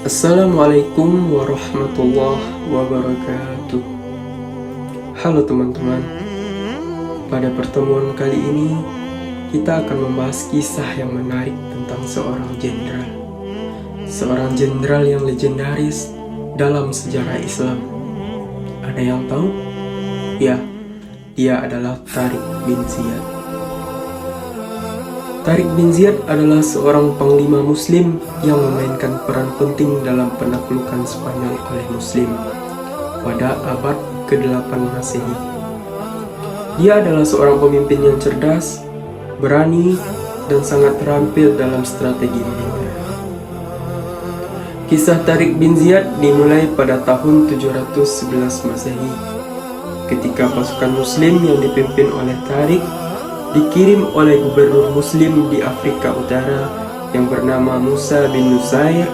Assalamualaikum warahmatullahi wabarakatuh. Halo teman-teman. Pada pertemuan kali ini kita akan membahas kisah yang menarik tentang seorang jenderal. Seorang jenderal yang legendaris dalam sejarah Islam. Ada yang tahu? Ya, dia adalah Tariq bin Ziyad. Tariq bin Ziyad adalah seorang panglima muslim yang memainkan peran penting dalam penaklukan Spanyol oleh muslim pada abad ke-8 Masehi. Dia adalah seorang pemimpin yang cerdas, berani, dan sangat terampil dalam strategi militer. Kisah Tariq bin Ziyad dimulai pada tahun 711 Masehi ketika pasukan muslim yang dipimpin oleh Tariq dikirim oleh gubernur muslim di Afrika Utara yang bernama Musa bin Nusair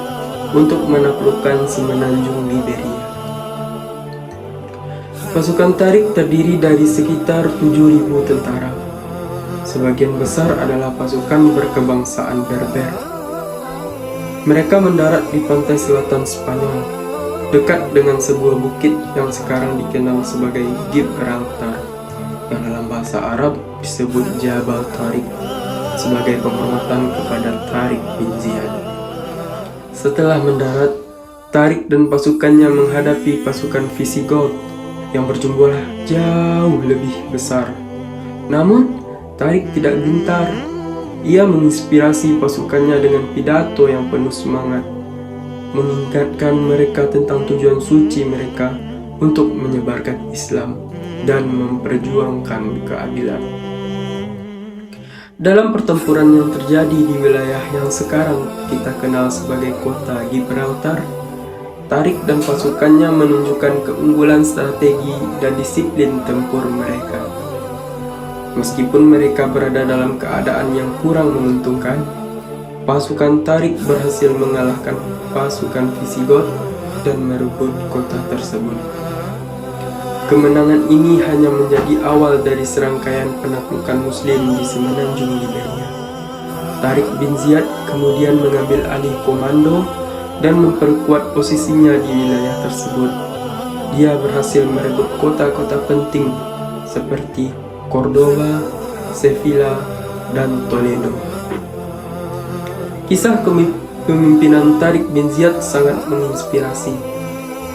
untuk menaklukkan semenanjung Liberia. Pasukan Tariq terdiri dari sekitar 7.000 tentara. Sebagian besar adalah pasukan berkebangsaan Berber. Mereka mendarat di pantai selatan Spanyol, dekat dengan sebuah bukit yang sekarang dikenal sebagai Gibraltar, yang dalam bahasa Arab disebut Jabal Tariq sebagai penghormatan kepada Tariq bin Ziyad. Setelah mendarat, Tariq dan pasukannya menghadapi pasukan Visigoth yang berjumlah jauh lebih besar. Namun, Tariq tidak gentar. Ia menginspirasi pasukannya dengan pidato yang penuh semangat, mengingatkan mereka tentang tujuan suci mereka untuk menyebarkan Islam dan memperjuangkan keadilan. Dalam pertempuran yang terjadi di wilayah yang sekarang kita kenal sebagai kota Gibraltar, Tariq dan pasukannya menunjukkan keunggulan strategi dan disiplin tempur mereka. Meskipun mereka berada dalam keadaan yang kurang menguntungkan, pasukan Tariq berhasil mengalahkan pasukan Visigoth dan merebut kota tersebut. Kemenangan ini hanya menjadi awal dari serangkaian penaklukan muslim di semenanjung Liberia. Tariq bin Ziyad kemudian mengambil alih komando dan memperkuat posisinya di wilayah tersebut. Dia berhasil merebut kota-kota penting seperti Cordoba, Sevilla, dan Toledo. Kisah kepemimpinan Tariq bin Ziyad sangat menginspirasi.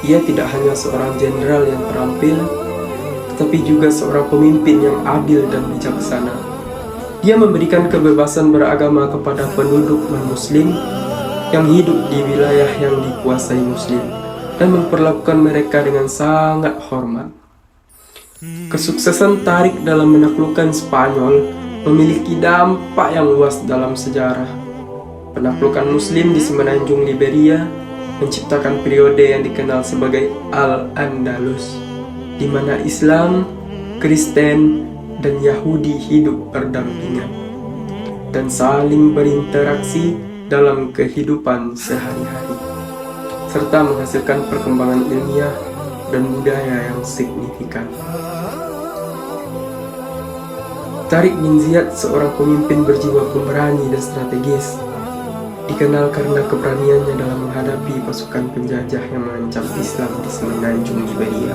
Ia tidak hanya seorang jenderal yang terampil, tetapi juga seorang pemimpin yang adil dan bijaksana. Dia memberikan kebebasan beragama kepada penduduk non-muslim yang hidup di wilayah yang dikuasai muslim dan memperlakukan mereka dengan sangat hormat. Kesuksesan Tariq dalam menaklukkan Spanyol memiliki dampak yang luas dalam sejarah. Penaklukan muslim di semenanjung Liberia menciptakan periode yang dikenal sebagai Al-Andalus, di mana Islam, Kristen, dan Yahudi hidup berdampingan dan saling berinteraksi dalam kehidupan sehari-hari, serta menghasilkan perkembangan ilmiah dan budaya yang signifikan. Tariq bin Ziyad seorang pemimpin berjiwa pemberani dan strategis, dikenal karena keberaniannya dalam menghadapi pasukan penjajah yang mengancam Islam di semenanjung Liberia.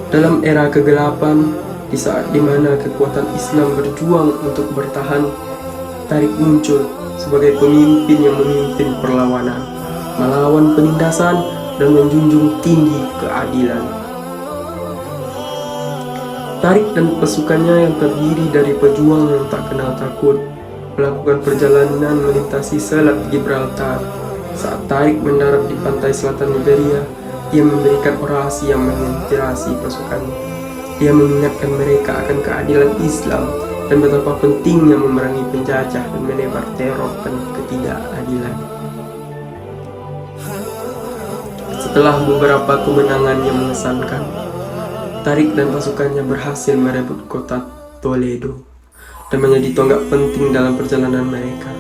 Dalam era kegelapan, di saat dimana kekuatan Islam berjuang untuk bertahan, Tariq muncul sebagai pemimpin yang memimpin perlawanan, melawan penindasan, dan menjunjung tinggi keadilan. Tariq dan pasukannya yang terdiri dari pejuang yang tak kenal takut melakukan perjalanan melintasi Selat Gibraltar. Saat Tariq mendarat di pantai selatan Liberia, ia memberikan orasi yang menginspirasi pasukannya. Dia mengingatkan mereka akan keadilan Islam dan betapa pentingnya memerangi penjajah dan menebar teror dan ketidakadilan. Setelah beberapa kemenangan yang mengesankan, Tariq dan pasukannya berhasil merebut kota Toledo dan menjadi tonggak penting dalam perjalanan mereka.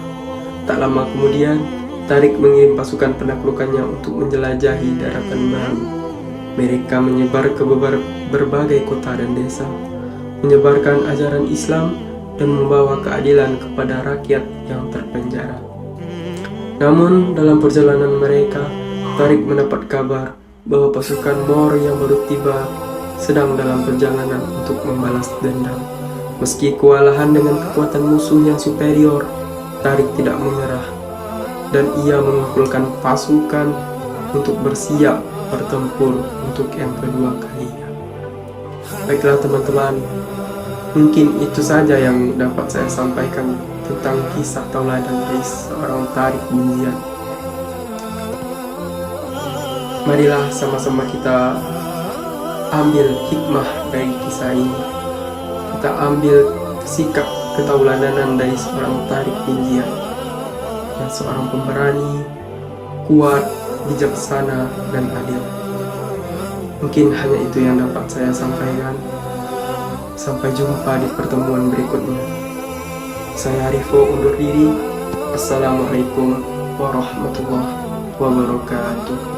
Tak lama kemudian, Tariq mengirim pasukan penaklukannya untuk menjelajahi daratan baru. Mereka menyebar ke berbagai kota dan desa, menyebarkan ajaran Islam dan membawa keadilan kepada rakyat yang terpenjara. Namun dalam perjalanan mereka, Tariq mendapat kabar bahwa pasukan Moor yang baru tiba sedang dalam perjalanan untuk membalas dendam. Meski kewalahan dengan kekuatan musuh yang superior, Tariq tidak menyerah dan ia mengumpulkan pasukan untuk bersiap bertempur untuk yang kedua kalinya. Baiklah teman-teman, mungkin itu saja yang dapat saya sampaikan tentang kisah tauladan dari seorang Tariq bin Ziyad. Marilah sama-sama kita ambil hikmah dari kisah ini. Kita ambil sikap ketauladanan dari seorang Tariq bin Ziyad, yang seorang pemberani, kuat, bijaksana, dan adil. Mungkin hanya itu yang dapat saya sampaikan. Sampai jumpa di pertemuan berikutnya. Saya Arifo undur diri. Assalamualaikum warahmatullahi wabarakatuh.